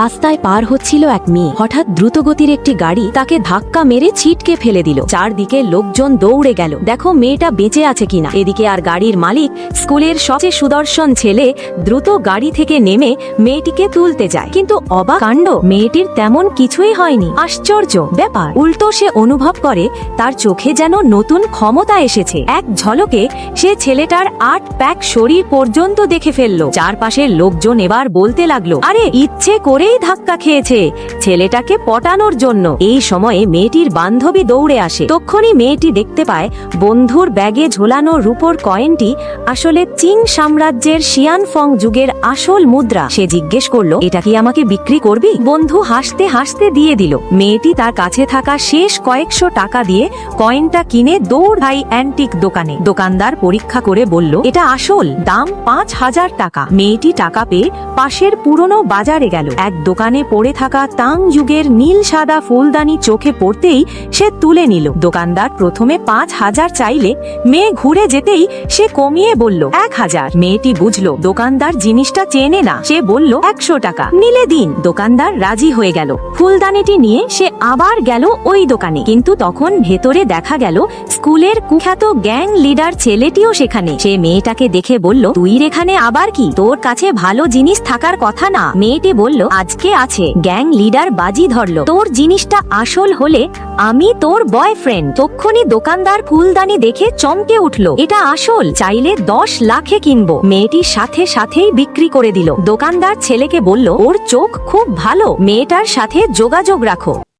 রাস্তায় পার হচ্ছিল এক মেয়ে। হঠাৎ দ্রুতগতির একটি গাড়ি তাকে ধাক্কা মেরে ছিটকে ফেলে দিল। চারদিকে লোকজন দৌড়ে গেল দেখো মেয়েটা বেঁচে আছে কিনা। এদিকে আর গাড়ির মালিক স্কুলের সবচেয়ে সুদর্শন ছেলে দ্রুত গাড়ি থেকে নেমে মেয়েটিকে তুলতে যায়, কিন্তু অবাক কাণ্ড, মেয়েটির তেমন কিছুই হয়নি। আশ্চর্য ব্যাপার, উল্টো সে অনুভব করে তার চোখে যেন নতুন ক্ষমতা এসেছে। এক ঝলকে সে ছেলেটার 8 প্যাক শরীর পর্যন্ত দেখে ফেললো। চারপাশের লোকজন এবার বলতে লাগলো, আরে ইচ্ছে করেই ধাক্কা খেয়েছে, ছেলেটাকে পটানোর জন্য। এই সময়ে মেয়েটির বান্ধবী দৌড়ে আসে। তক্ষুনি মেয়েটি দেখতে পায় বন্ধুর ব্যাগে ঝোলানো রূপোর কয়েনটি আসলে চিং সাম্রাজ্যের শিয়ানফং যুগের আসল মুদ্রা। সে জিজ্ঞেস করলো, এটা কি আমাকে বিক্রি করবি? বন্ধু হাসতে হাসতে দিয়ে দিল। মেয়েটি তার কাছে থাকা শেষ কয়েকশো টাকা দিয়ে কয়েনটা কিনে দৌড় ভাই অ্যান্টিক দোকানে। দোকানদার পরীক্ষা করে বলল, এটা আসল, দাম 5000 টাকা। মেয়েটি টাকা পেয়ে পাশের পুরনো বাজারে গেল। এক দোকানে পড়ে থাকা তাং যুগের নীল সাদা ফুলদানি চোখে পড়তেই সে তুলে নিল। দোকানদার প্রথমে 5000 চাইলে মেয়ে ঘুরে যেতেই সে কমিয়ে বলল 1000। মেয়েটি বুঝলো দোকানদার জিনিসটা চেনে না। সে বলল 100 টাকা নিলে দিন। দোকানদার রাজি হয়ে গেল। ফুলদানিটি নিয়ে সে আবার গেল ওই দোকানে, কিন্তু তখন ভেতরে দেখা গেল স্কুলের কুখ্যাত গ্যাং লিডার ছেলেটিও সেখানে। সে মেয়েটাকে দেখে বলল, তুই এখানে আবার কি? তোর কাছে ভালো জিনিস থাকার কথা না? মেয়েটি বলল, আজকে আছে। গ্যাং লিডার বাজি ধরল, তোর জিনিসটা আসল হলে আমি তোর বয়ফ্রেন্ড। তক্ষুনি দোকানদার ফুলদানি দেখে চমকে উঠল, এটা আসল, চাইলে 10 লাখে কিনবো। মেয়েটির সাথে সাথেই বিক্রি করে দিল। দোকানদার ছেলেকে বলল, ওর চোখ খুব ভালো, মেয়েটার সাথে যোগাযোগ রাখো।